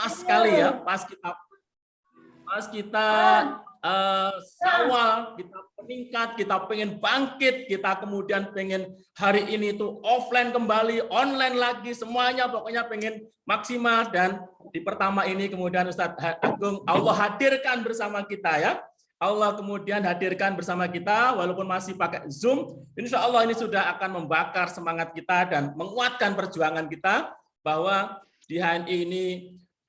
pas sekali ya, pas kita Syawal, kita meningkat, kita pengen bangkit, kita kemudian pengen hari ini itu offline kembali, online lagi, semuanya pokoknya pengen maksimal. Dan di pertama ini kemudian Ustadz Agung, Allah hadirkan bersama kita ya. Allah kemudian hadirkan bersama kita, walaupun masih pakai Zoom, insya Allah ini sudah akan membakar semangat kita dan menguatkan perjuangan kita, bahwa di HNI ini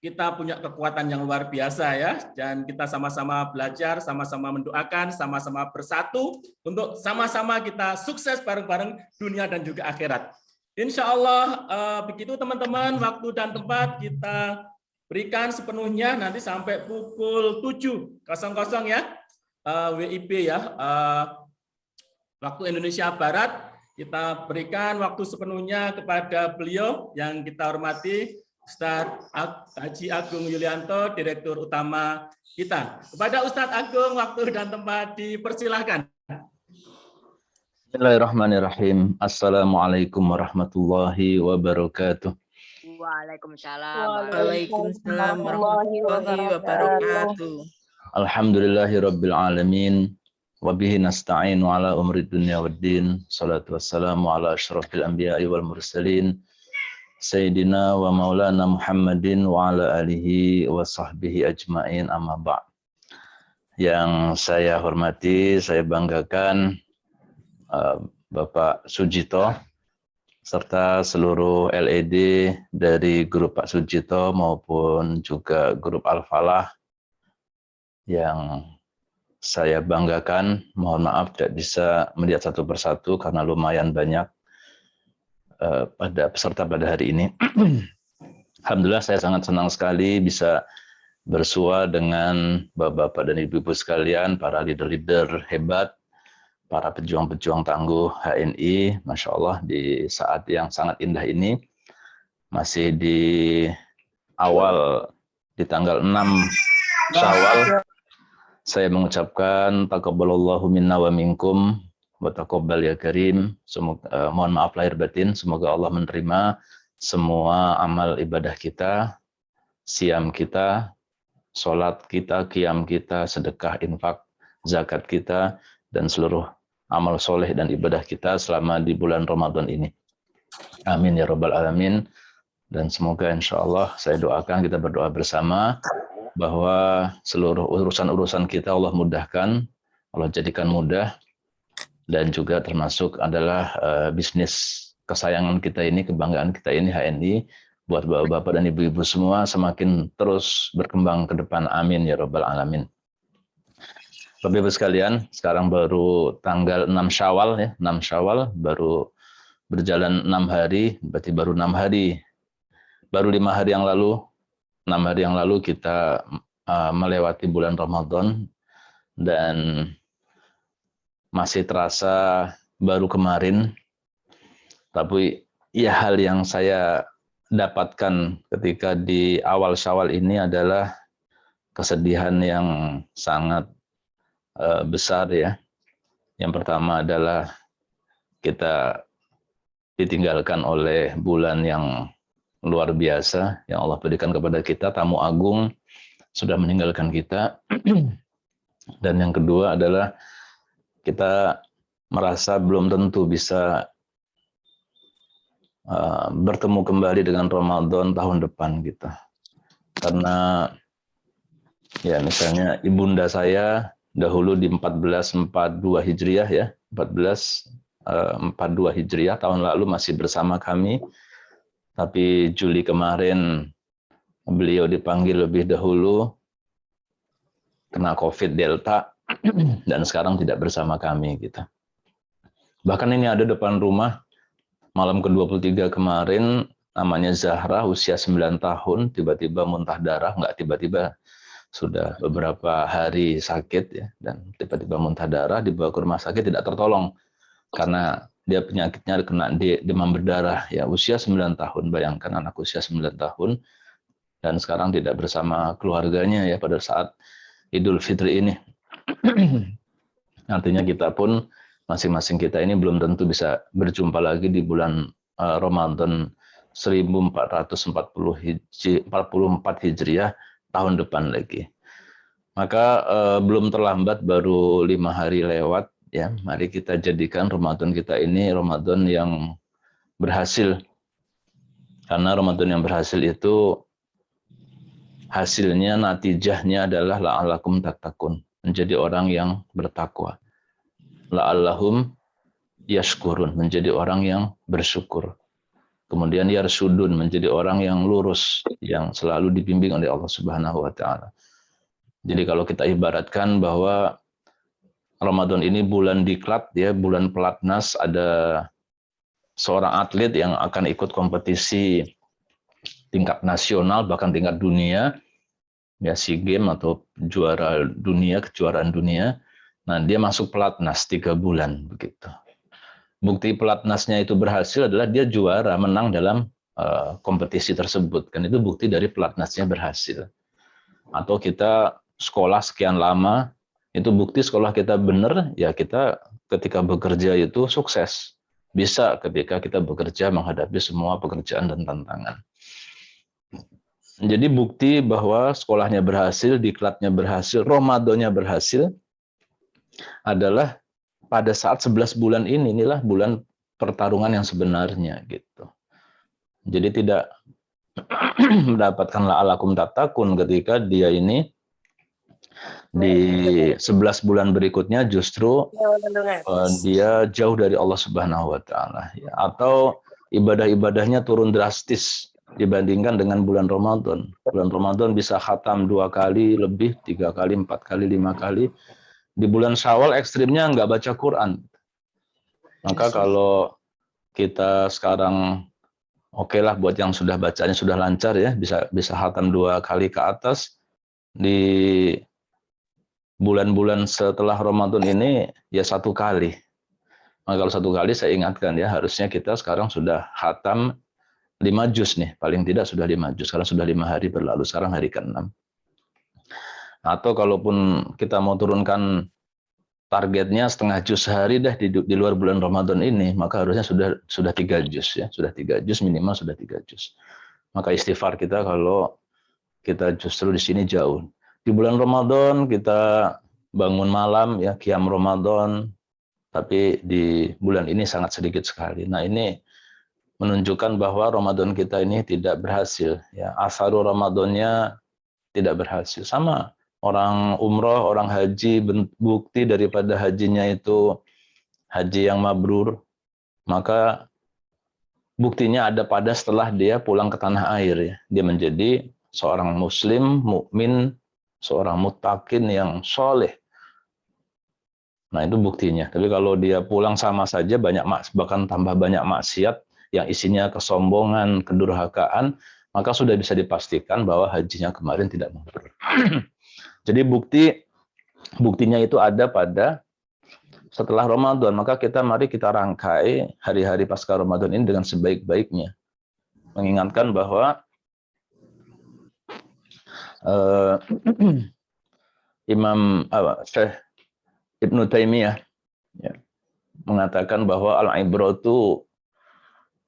kita punya kekuatan yang luar biasa ya, dan kita sama-sama belajar, sama-sama mendoakan, sama-sama bersatu untuk sama-sama kita sukses bareng-bareng dunia dan juga akhirat. Insya Allah begitu teman-teman, waktu dan tempat kita berikan sepenuhnya nanti sampai pukul 7.00 ya, WIB ya, waktu Indonesia Barat. Kita berikan waktu sepenuhnya kepada beliau yang kita hormati, Ustadz Haji Agung Yulianto, Direktur Utama kita. Kepada Ustadz Agung, waktu dan tempat dipersilahkan. Bismillahirrahmanirrahim. Assalamualaikum warahmatullahi wabarakatuh. Waalaikumsalam. Waalaikumsalam warahmatullahi wabarakatuh. Alhamdulillahirabbil alamin. Wa bihi nasta'inu ala umri dunya waddin. Salatu wassalamu ala asyrafil anbiya'i wal mursalin. Sayyidina wa maulana Muhammadin wa ala alihi wa sahbihi ajma'in, amma ba'd. Yang saya hormati, saya banggakan Bapak Sujito serta seluruh LED dari grup Pak Sujito maupun juga grup Al-Falah yang saya banggakan. Mohon maaf tidak bisa melihat satu persatu karena lumayan banyak pada peserta pada hari ini. Alhamdulillah saya sangat senang sekali bisa bersua dengan bapak-bapak dan ibu-ibu sekalian, para leader-leader hebat, para pejuang-pejuang tangguh HNI, Masya Allah di saat yang sangat indah ini, masih di awal, di tanggal 6 Syawal, saya mengucapkan taqabbalallahu minna wa minkum wa taqabbal ya karim. Semoga, mohon maaf lahir batin, semoga Allah menerima semua amal ibadah kita, siam kita, sholat kita, qiyam kita, sedekah, infak, zakat kita, dan seluruh amal soleh dan ibadah kita selama di bulan Ramadan ini. Amin ya rabbal alamin. Dan semoga insya Allah saya doakan, kita berdoa bersama bahwa seluruh urusan-urusan kita Allah mudahkan, Allah jadikan mudah, dan juga termasuk adalah bisnis kesayangan kita ini, kebanggaan kita ini HNI, buat bapak-bapak dan ibu-ibu semua semakin terus berkembang ke depan. Amin ya rabbal alamin. Bapak-ibu sekalian, sekarang baru tanggal 6 Syawal ya, 6 Syawal baru berjalan 6 hari, berarti baru 6 hari. Baru 5 hari yang lalu, 6 hari yang lalu kita melewati bulan Ramadan, dan masih terasa baru kemarin. Tapi ya hal yang saya dapatkan ketika di awal Syawal ini adalah kesedihan yang sangat besar ya. Yang pertama adalah kita ditinggalkan oleh bulan yang luar biasa yang Allah berikan kepada kita, tamu agung sudah meninggalkan kita. Dan yang kedua adalah kita merasa belum tentu bisa bertemu kembali dengan Ramadan tahun depan kita. Karena ya misalnya ibunda saya dahulu di 1442 Hijriah ya, 1442 Hijriah tahun lalu masih bersama kami. Tapi Juli kemarin beliau dipanggil lebih dahulu kena COVID Delta dan sekarang tidak bersama kami gitu. Bahkan ini ada depan rumah malam ke-23 kemarin, namanya Zahra, usia 9 tahun, tiba-tiba muntah darah, nggak tiba-tiba, sudah beberapa hari sakit ya, dan tiba-tiba muntah darah, dibawa ke rumah sakit tidak tertolong karena dia penyakitnya kena demam berdarah ya, usia 9 tahun. Bayangkan anak usia 9 tahun dan sekarang tidak bersama keluarganya ya pada saat Idul Fitri ini. Artinya kita pun masing-masing kita ini belum tentu bisa berjumpa lagi di bulan Ramadan 1444 Hijriah tahun depan lagi. Maka belum terlambat, baru 5 hari lewat ya. Mari kita jadikan Ramadan kita ini Ramadan yang berhasil. Karena Ramadan yang berhasil itu hasilnya, natijahnya adalah la'allakum tattaqun, menjadi orang yang bertakwa. La'allahum yashkurun, menjadi orang yang bersyukur. Kemudian yarsudun, menjadi orang yang lurus, yang selalu dibimbing oleh Allah Subhanahu wa taala. Jadi kalau kita ibaratkan bahwa Ramadan ini bulan diklat ya, bulan pelatnas, ada seorang atlet yang akan ikut kompetisi tingkat nasional bahkan tingkat dunia, ya SEA Games atau juara dunia, kejuaraan dunia. Nah, dia masuk pelatnas 3 bulan begitu. Bukti pelatnasnya itu berhasil adalah dia juara, menang dalam kompetisi tersebut. Kan itu bukti dari pelatnasnya berhasil. Atau kita sekolah sekian lama, itu bukti sekolah kita benar, ya kita ketika bekerja itu sukses. Bisa ketika kita bekerja menghadapi semua pekerjaan dan tantangan. Jadi bukti bahwa sekolahnya berhasil, diklatnya berhasil, Ramadannya berhasil adalah pada saat 11 bulan ini, inilah bulan pertarungan yang sebenarnya gitu. Jadi tidak mendapatkan la'allakum tattaqun ketika dia ini di 11 bulan berikutnya justru dia jauh dari Allah Subhanahu wa taala ya. Atau ibadah-ibadahnya turun drastis dibandingkan dengan bulan Ramadan. Bulan Ramadan bisa khatam 2 kali lebih, 3 kali, 4 kali, 5 kali. Di bulan Syawal ekstrimnya nggak baca Quran. Maka kalau kita sekarang okelah buat yang sudah bacanya sudah lancar ya, bisa khatam 2 kali ke atas. Di bulan-bulan setelah Ramadan ini ya 1 kali. Maka kalau 1 kali saya ingatkan ya, harusnya kita sekarang sudah khatam 5 juz nih, paling tidak sudah 5 juz. Karena sudah 5 hari berlalu, sekarang hari ke-6. Atau kalaupun kita mau turunkan targetnya setengah juz sehari dah di luar bulan Ramadan ini, maka harusnya sudah 3 juz ya, sudah 3 juz, minimal sudah 3 juz. Maka istighfar kita kalau kita justru di sini jauh. Di bulan Ramadan kita bangun malam ya, qiyam Ramadan, tapi di bulan ini sangat sedikit sekali. Nah, ini menunjukkan bahwa Ramadan kita ini tidak berhasil ya, asharu Ramadannya tidak berhasil. Sama orang umroh, orang haji, bukti daripada hajinya itu haji yang mabrur, maka buktinya ada pada setelah dia pulang ke tanah air ya. Dia menjadi seorang muslim, mukmin, seorang muttaqin yang soleh. Nah, itu buktinya. Tapi kalau dia pulang sama saja bahkan tambah banyak maksiat yang isinya kesombongan, kedurhakaan, maka sudah bisa dipastikan bahwa hajinya kemarin tidak mabrur. Jadi buktinya itu ada pada setelah Ramadan. Maka mari kita rangkai hari-hari pasca Ramadan ini dengan sebaik-baiknya. Mengingatkan bahwa Imam Syekh Ibnu Taimiyah ya, mengatakan bahwa al-ibratu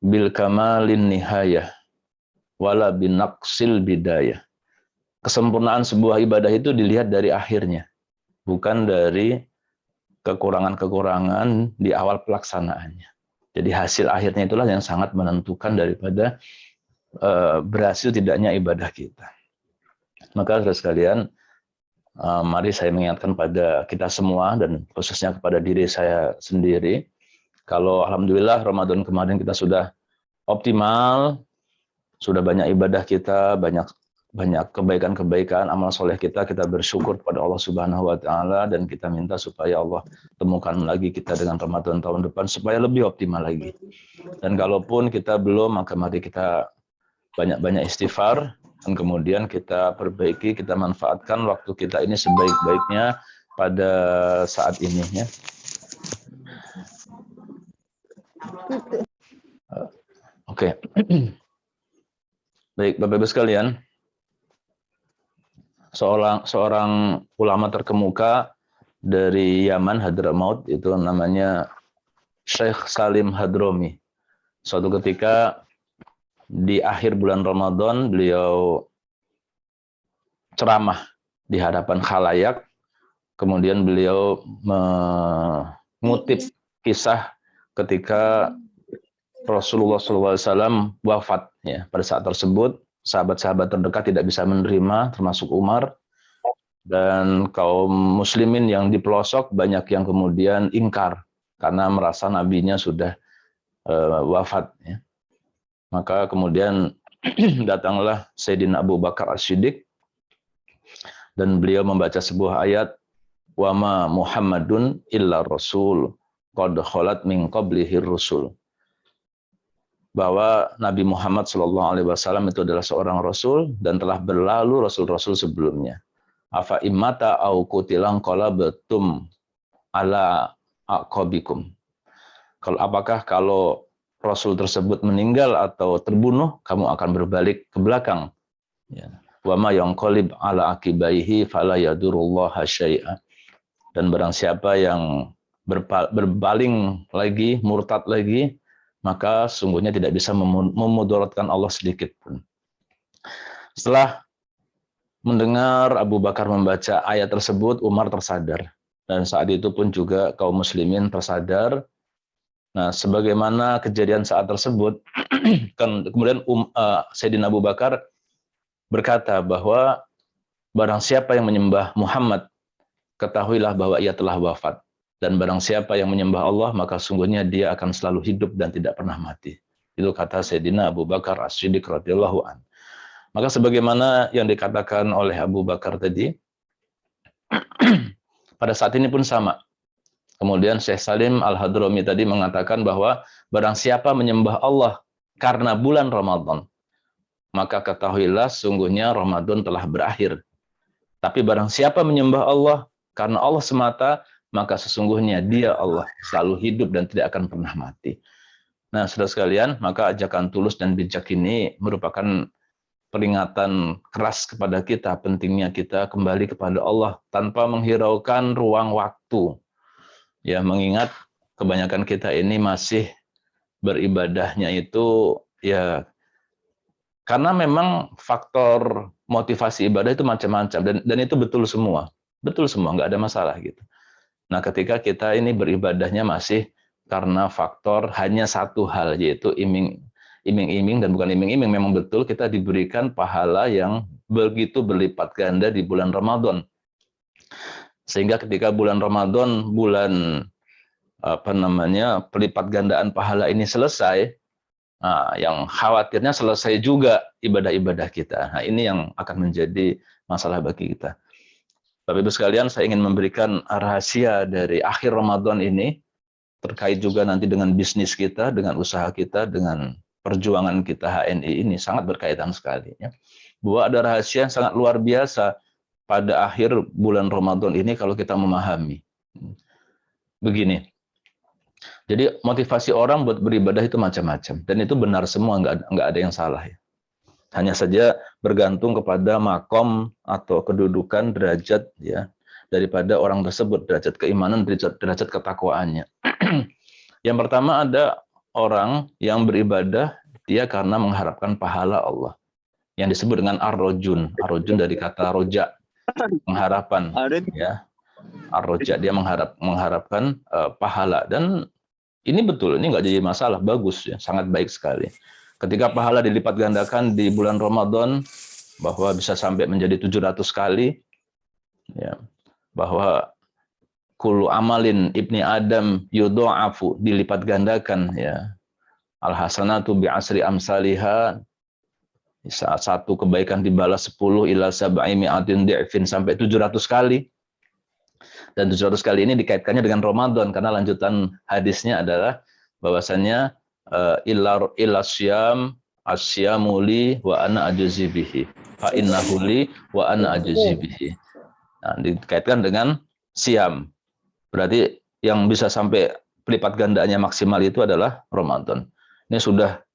bil kamalin nihayah wala binaqsil bidayah. Kesempurnaan sebuah ibadah itu dilihat dari akhirnya, bukan dari kekurangan-kekurangan di awal pelaksanaannya. Jadi hasil akhirnya itulah yang sangat menentukan daripada berhasil tidaknya ibadah kita. Maka saudara sekalian, mari saya mengingatkan pada kita semua dan khususnya kepada diri saya sendiri. Kalau alhamdulillah Ramadan kemarin kita sudah optimal, sudah banyak ibadah kita, banyak kebaikan-kebaikan, amal soleh kita bersyukur kepada Allah Subhanahu wa taala dan kita minta supaya Allah temukan lagi kita dengan Ramadan tahun depan supaya lebih optimal lagi. Dan kalaupun kita belum, maka mari kita banyak-banyak istighfar dan kemudian kita perbaiki, kita manfaatkan waktu kita ini sebaik-baiknya pada saat ini ya. Oke. Baik, Bapak Ibu sekalian. Seorang ulama terkemuka dari Yaman, Hadramaut, itu namanya Syekh Salim Hadromi. Suatu ketika di akhir bulan Ramadan beliau ceramah di hadapan khalayak, kemudian beliau mengutip kisah ketika Rasulullah SAW wafat. Ya, pada saat tersebut sahabat-sahabat terdekat tidak bisa menerima, termasuk Umar, dan kaum muslimin yang di pelosok banyak yang kemudian ingkar karena merasa nabinya sudah wafat. Ya. Maka kemudian datanglah Sayyidina Abu Bakar As-Siddiq dan beliau membaca sebuah ayat, wa ma Muhammadun illa rasul qad khalat min qablihi rusul, bahwa Nabi Muhammad SAW itu adalah seorang rasul dan telah berlalu rasul-rasul sebelumnya. Afa immata au qutilang qalabatum ala aqabikum. Apakah kalau rasul tersebut meninggal atau terbunuh, kamu akan berbalik ke belakang? Ya. Wa ma yanqalib ala aqibaihi fala yadurullaha syai'a. Dan barang siapa yang berpaling lagi, murtad lagi, maka sungguhnya tidak bisa memudaratkan Allah sedikit pun. Setelah mendengar Abu Bakar membaca ayat tersebut, Umar tersadar. Dan saat itu pun juga kaum muslimin tersadar. Nah, sebagaimana kejadian saat tersebut, kemudian Sayyidina Abu Bakar berkata bahwa barang siapa yang menyembah Muhammad, ketahuilah bahwa ia telah wafat. Dan barang siapa yang menyembah Allah, maka sungguhnya dia akan selalu hidup dan tidak pernah mati. Itu kata Sayyidina Abu Bakar As-Siddiq radhiyallahu an. Maka sebagaimana yang dikatakan oleh Abu Bakar tadi, pada saat ini pun sama. Kemudian Syekh Salim Al-Hadrami tadi mengatakan bahwa barang siapa menyembah Allah karena bulan Ramadan, maka ketahuilah sungguhnya Ramadan telah berakhir. Tapi barang siapa menyembah Allah karena Allah semata, maka sesungguhnya dia Allah selalu hidup dan tidak akan pernah mati. Nah, saudara sekalian, maka ajakan tulus dan bijak ini merupakan peringatan keras kepada kita, pentingnya kita kembali kepada Allah tanpa menghiraukan ruang waktu. Ya, mengingat kebanyakan kita ini masih beribadahnya itu ya karena memang faktor motivasi ibadah itu macam-macam dan itu betul semua, nggak ada masalah gitu. Nah, ketika kita ini beribadahnya masih karena faktor hanya satu hal, yaitu iming-iming, dan bukan iming-iming, memang betul kita diberikan pahala yang begitu berlipat ganda di bulan Ramadan. Sehingga ketika bulan Ramadan, bulan pelipat gandaan pahala ini selesai, nah, yang khawatirnya selesai juga ibadah-ibadah kita. Nah, ini yang akan menjadi masalah bagi kita. Bapak Ibu sekalian, saya ingin memberikan rahasia dari akhir Ramadan ini, terkait juga nanti dengan bisnis kita, dengan usaha kita, dengan perjuangan kita HNI ini, sangat berkaitan sekali. Ya. Bahwa ada rahasia yang sangat luar biasa pada akhir bulan Ramadan ini kalau kita memahami. Begini, jadi motivasi orang buat beribadah itu macam-macam, dan itu benar semua, nggak ada yang salah. Ya. Hanya saja bergantung kepada makom atau kedudukan derajat ya daripada orang tersebut, derajat keimanan, derajat ketakwaannya. Yang pertama, ada orang yang beribadah dia karena mengharapkan pahala Allah, yang disebut dengan ar-rojun. Ar-rojun dari kata roja, pengharapan. Ya, ar-roja, dia mengharapkan pahala, dan ini betul, ini nggak jadi masalah, bagus ya, sangat baik sekali. Ketika pahala dilipat gandakan di bulan Ramadan, bahwa bisa sampai menjadi 700 kali, ya, bahwa kullu amalin ibni Adam yudha'afu, dilipat gandakan, ya, al-hasanatu bi'asri amsaliha, saat satu kebaikan dibalas 10 ila sab'i mi'atin di'fin, sampai 700 kali. Dan 700 kali ini dikaitkannya dengan Ramadan, karena lanjutan hadisnya adalah bahwasannya illa syam asyamu li wa ana ajzi bihi fa innahu li wa ana ajzi bihi. Nah, dikaitkan dengan siam. Berarti yang bisa sampai pelipat gandanya maksimal itu adalah Ramadan. Ini sudah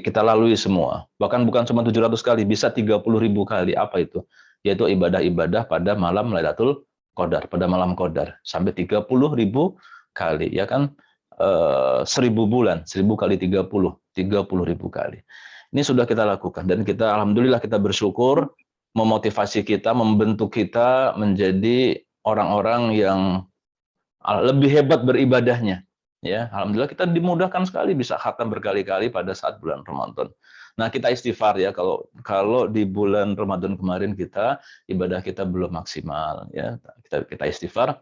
kita lalui semua. Bahkan bukan cuma 700 kali, bisa 30.000 kali. Apa itu? Yaitu ibadah-ibadah pada malam Lailatul Qadar, pada malam Qadar, sampai 30.000 kali, ya kan? 1000 bulan, 1000 kali 30.000 kali. Ini sudah kita lakukan dan kita alhamdulillah kita bersyukur memotivasi kita, membentuk kita menjadi orang-orang yang lebih hebat beribadahnya. Ya, alhamdulillah kita dimudahkan sekali bisa khatam berkali-kali pada saat bulan Ramadan. Nah, kita istighfar ya kalau di bulan Ramadan kemarin ibadah kita belum maksimal ya. Kita istighfar.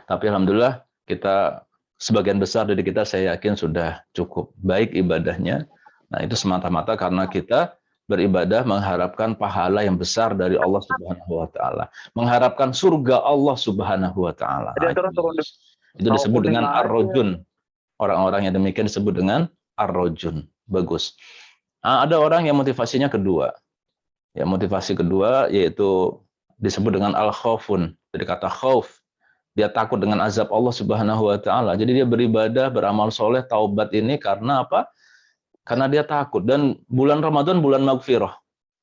Tapi alhamdulillah kita sebagian besar dari kita saya yakin sudah cukup baik ibadahnya. Nah, itu semata-mata karena kita beribadah mengharapkan pahala yang besar dari Allah Subhanahu wa taala, mengharapkan surga Allah Subhanahu wa taala. Nah, itu disebut dengan ar-rajun. Orang-orang yang demikian disebut dengan ar-rajun. Bagus. Nah, ada orang yang motivasinya kedua. Ya, motivasi kedua yaitu disebut dengan al-khaufun. Dari kata khauf, dia takut dengan azab Allah Subhanahu wa taala. Jadi dia beribadah, beramal soleh, taubat ini karena apa? Karena dia takut. Dan bulan Ramadan bulan maghfirah,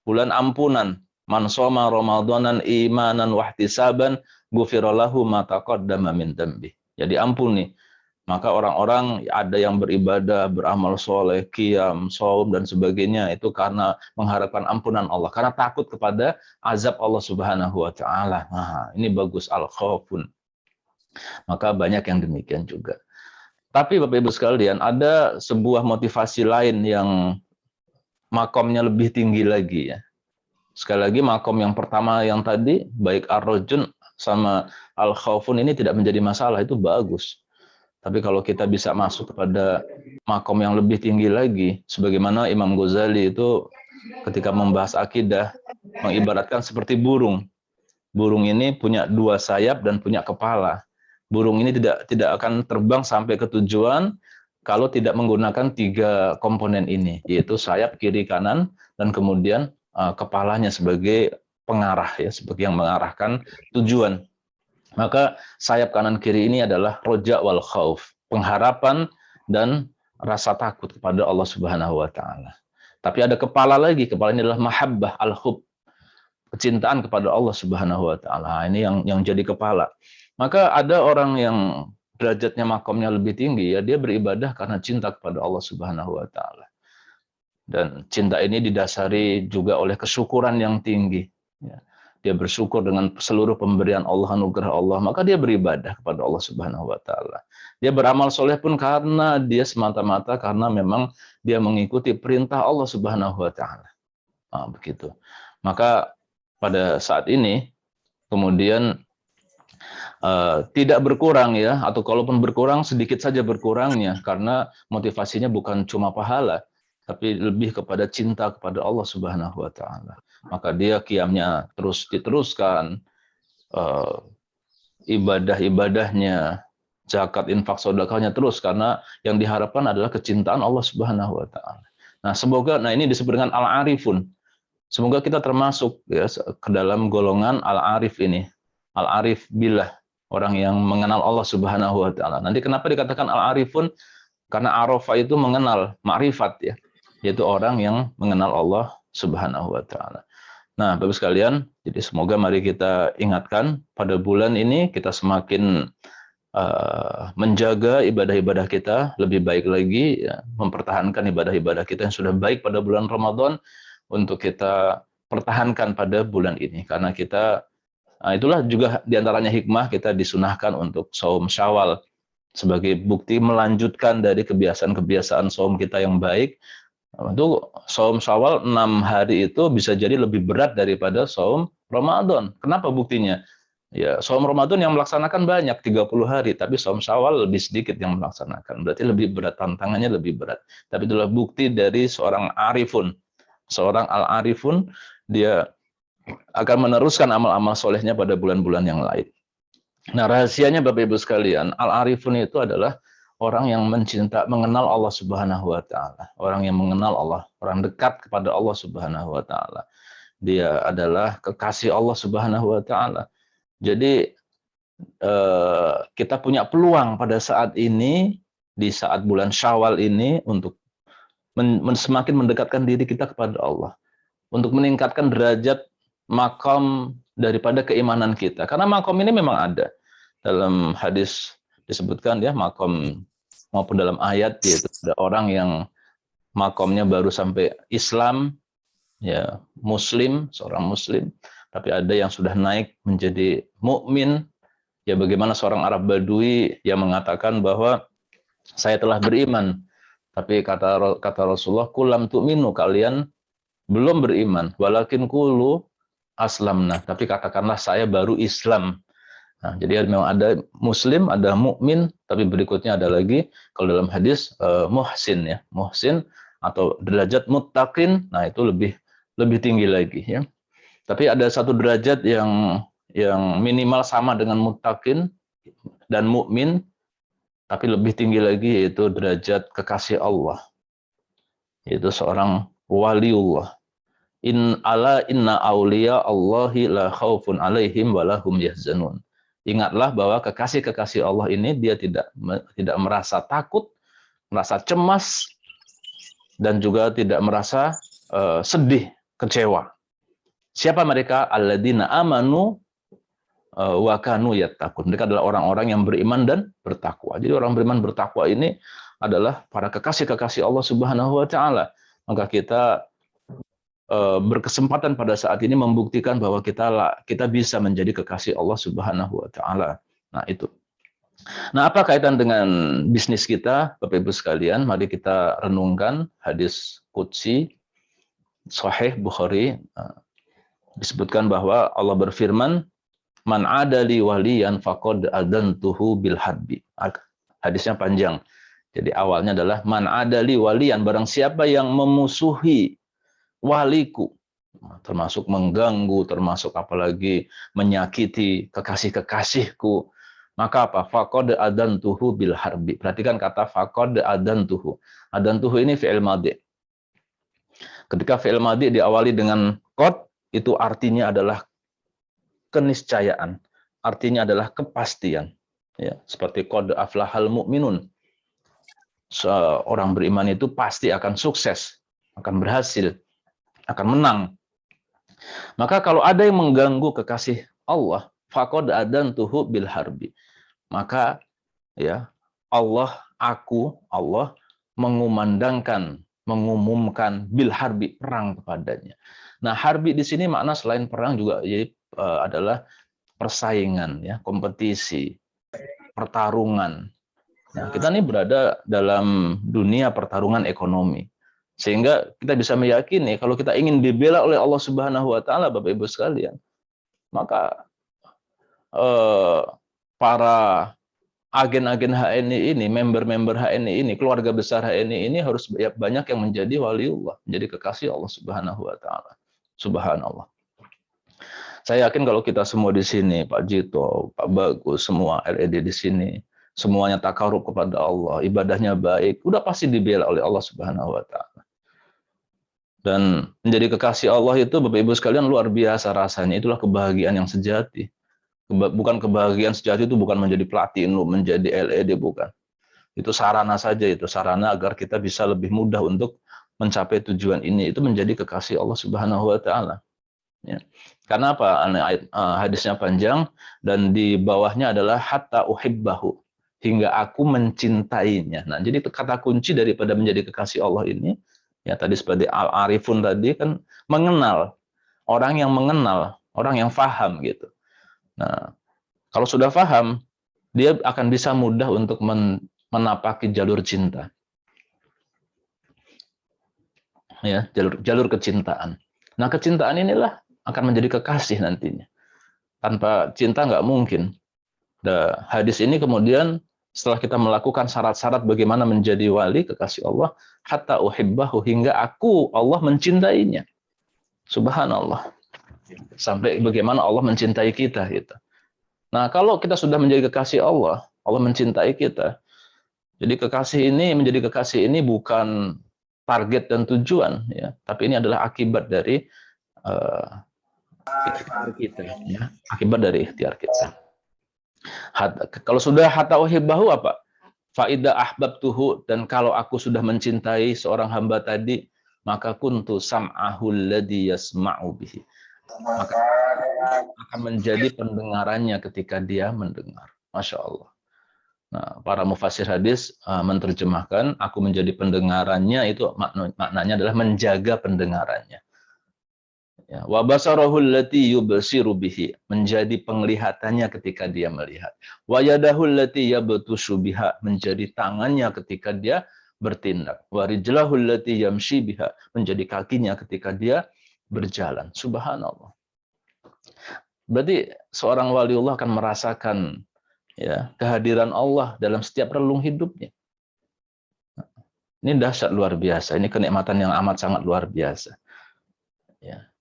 bulan ampunan. Man shoma ramadanan imanan wahtisaban ghufira lahu ma taqaddama min dzambi. Jadi ampuni. Maka orang-orang ada yang beribadah, beramal soleh, qiyam, shaum dan sebagainya itu karena mengharapkan ampunan Allah, karena takut kepada azab Allah Subhanahu wa taala. Nah, ini bagus al-khaufun. Maka banyak yang demikian juga. Tapi Bapak Ibu sekalian, ada sebuah motivasi lain yang makomnya lebih tinggi lagi ya. Sekali lagi makom yang pertama yang tadi, baik ar-rajun sama al-khaufun ini tidak menjadi masalah, itu bagus. Tapi kalau kita bisa masuk kepada makom yang lebih tinggi lagi, sebagaimana Imam Ghazali itu ketika membahas akidah, mengibaratkan seperti burung. Burung ini punya dua sayap dan punya kepala. Burung ini tidak akan terbang sampai ke tujuan kalau tidak menggunakan tiga komponen ini, yaitu sayap kiri kanan dan kemudian kepalanya sebagai pengarah ya, sebagai yang mengarahkan tujuan. Maka sayap kanan kiri ini adalah roja wal khauf, pengharapan dan rasa takut kepada Allah Subhanahu wa taala. Tapi ada kepala lagi, kepala ini adalah mahabbah al-hub, kecintaan kepada Allah Subhanahu wa taala. Ini yang jadi kepala. Maka ada orang yang derajatnya makomnya lebih tinggi ya, dia beribadah karena cinta kepada Allah Subhanahu wa taala. Dan cinta ini didasari juga oleh kesyukuran yang tinggi ya. Dia bersyukur dengan seluruh pemberian Allah, anugerah Allah, maka dia beribadah kepada Allah Subhanahu wa taala. Dia beramal soleh pun karena dia semata-mata karena memang dia mengikuti perintah Allah Subhanahu wa taala. Nah, begitu. Maka pada saat ini kemudian tidak berkurang ya, atau kalaupun berkurang sedikit saja berkurangnya karena motivasinya bukan cuma pahala, tapi lebih kepada cinta kepada Allah Subhanahu wa taala. Maka dia qiyamnya terus diteruskan, ibadah-ibadahnya, zakat, infak, sedekahnya terus karena yang diharapkan adalah kecintaan Allah Subhanahu wa taala. Nah, semoga ini disebut dengan al-arifun. Semoga kita termasuk ya ke dalam golongan al-arif ini. Al-arif billah, orang yang mengenal Allah Subhanahu wa taala. Nanti kenapa dikatakan al-arifun? Karena arafa itu mengenal, ma'rifat ya. Yaitu orang yang mengenal Allah Subhanahu wa taala. Nah, Bapak sekalian, jadi semoga mari kita ingatkan pada bulan ini kita semakin menjaga ibadah-ibadah kita lebih baik lagi ya, mempertahankan ibadah-ibadah kita yang sudah baik pada bulan Ramadan untuk kita pertahankan pada bulan ini, karena kita itulah juga diantaranya hikmah kita disunahkan untuk saum Syawal sebagai bukti melanjutkan dari kebiasaan-kebiasaan saum kita yang baik. Itu saum Syawal 6 hari itu bisa jadi lebih berat daripada saum Ramadan. Kenapa buktinya? Ya, saum Ramadan yang melaksanakan banyak 30 hari, tapi saum Syawal lebih sedikit yang melaksanakan. Berarti lebih berat, tantangannya lebih berat. Tapi itulah bukti dari seorang arifun. Seorang al-arifun, dia akan meneruskan amal-amal solehnya pada bulan-bulan yang lain. Nah, rahasianya Bapak Ibu sekalian, al-arifun itu adalah orang yang mengenal Allah Subhanahu wa taala, orang yang mengenal Allah, orang dekat kepada Allah Subhanahu wa taala. Dia adalah kekasih Allah Subhanahu wa taala. Jadi kita punya peluang pada saat ini, di saat bulan Syawal ini, untuk semakin mendekatkan diri kita kepada Allah, untuk meningkatkan derajat makom daripada keimanan kita. Karena makom ini memang ada dalam hadis disebutkan ya, makom maupun dalam ayat, yaitu ada orang yang makomnya baru sampai Islam, ya Muslim, seorang Muslim, tapi ada yang sudah naik menjadi mukmin. Ya bagaimana seorang Arab Badui yang mengatakan bahwa saya telah beriman, tapi kata Rasulullah, kulam tu'minu, kalian belum beriman, walakin kulu aslamna, tapi katakanlah saya baru Islam. Nah, jadi memang ada Muslim, ada mukmin, tapi berikutnya ada lagi kalau dalam hadis muhsin, ya muhsin atau derajat muttaqin. Nah itu lebih tinggi lagi, ya. Tapi ada satu derajat yang minimal sama dengan muttaqin dan mukmin, tapi lebih tinggi lagi, yaitu derajat kekasih Allah, yaitu seorang waliullah. Inna auliya Allahi la khaufun alaihim wa lahum yahzanun. Ingatlah bahwa kekasih-kekasih Allah ini dia tidak merasa takut, merasa cemas, dan juga tidak merasa sedih, kecewa. Siapa mereka? Alladzina amanu wa kanu yattaqun. Mereka adalah orang-orang yang beriman dan bertakwa. Jadi orang beriman bertakwa ini adalah para kekasih-kekasih Allah Subhanahu wa taala. Maka kita berkesempatan pada saat ini membuktikan bahwa kita bisa menjadi kekasih Allah Subhanahu wa taala. Nah, itu. Nah, apa kaitan dengan bisnis kita, Bapak Ibu sekalian? Mari kita renungkan hadis qudsi sahih Bukhari. Disebutkan bahwa Allah berfirman, "Man adali waliyan faqad adantuhu bil harbi." Hadisnya panjang. Jadi awalnya adalah man adali waliyan, barang siapa yang memusuhi waliku, termasuk mengganggu, termasuk apalagi menyakiti kekasih-kekasihku, maka apa? Faqad adantuhu bil harbi. Perhatikan kata faqad adantuhu. Adantuhu ini fi'il madhi. Ketika fi'il madhi diawali dengan qad, itu artinya adalah keniscayaan, artinya adalah kepastian. Ya, seperti qad aflahal mu'minun. Seorang beriman itu pasti akan sukses, akan berhasil, akan menang. Maka kalau ada yang mengganggu kekasih Allah, faqad adantuhu bil harbi. Maka ya Allah mengumumkan bil harbi, perang kepadanya. Nah, harbi di sini makna selain perang juga adalah persaingan, ya, kompetisi, pertarungan. Nah, kita ini berada dalam dunia pertarungan ekonomi. Sehingga kita bisa meyakini kalau kita ingin dibela oleh Allah Subhanahu wa taala, Bapak Ibu sekalian, maka para agen-agen HNI ini, member-member HNI ini, keluarga besar HNI ini harus banyak yang menjadi waliullah, menjadi kekasih Allah Subhanahu wa taala. Subhanallah. Saya yakin kalau kita semua di sini, Pak Jito, Pak Bagus, semua LED di sini, semuanya takarub kepada Allah, ibadahnya baik, udah pasti dibela oleh Allah Subhanahu wa taala. Dan menjadi kekasih Allah itu, Bapak Ibu sekalian, luar biasa rasanya. Itulah kebahagiaan yang sejati. Bukan kebahagiaan sejati itu bukan menjadi platinum, menjadi LED, bukan. Itu sarana saja, itu sarana agar kita bisa lebih mudah untuk mencapai tujuan ini. Itu menjadi kekasih Allah Subhanahu wa taala. Ya. Karena apa? Hadisnya panjang dan di bawahnya adalah hatta uhibbahu, hingga aku mencintainya. Nah, jadi kata kunci daripada menjadi kekasih Allah ini, ya tadi seperti al-arifun tadi kan, mengenal, orang yang mengenal, orang yang faham gitu. Nah, kalau sudah faham, dia akan bisa mudah untuk menapaki jalur cinta. Ya, jalur kecintaan. Nah, kecintaan inilah akan menjadi kekasih nantinya. Tanpa cinta nggak mungkin. Nah, hadis ini kemudian setelah kita melakukan syarat-syarat bagaimana menjadi wali kekasih Allah, hatta uhibbahu, hingga aku Allah mencintainya. Subhanallah. Sampai bagaimana Allah mencintai kita gitu. Nah, kalau kita sudah menjadi kekasih Allah, Allah mencintai kita. Jadi menjadi kekasih ini bukan target dan tujuan, ya, tapi ini adalah akibat dari ikhtiar kita, ya, akibat dari ikhtiar kita. Kalau sudah hatta uhibbahu apa? Faida ahbabtuhu, dan kalau aku sudah mencintai seorang hamba tadi, maka kuntu sam'ahu alladhi yasma'u bihi. Maka akan menjadi pendengarannya ketika dia mendengar. Masya Allah. Nah, para mufassir hadis menerjemahkan aku menjadi pendengarannya, itu maknanya adalah menjaga pendengarannya. Ya, wa basarahu allati yubsiru bihi, menjadi penglihatannya ketika dia melihat. Wa yadahu allati yabtushu biha, menjadi tangannya ketika dia bertindak. Wa rijlahu allati yamshi biha, menjadi kakinya ketika dia berjalan. Subhanallah. Berarti seorang waliullah akan merasakan ya kehadiran Allah dalam setiap relung hidupnya. Ini dahsyat luar biasa. Ini kenikmatan yang amat sangat luar biasa. Ya.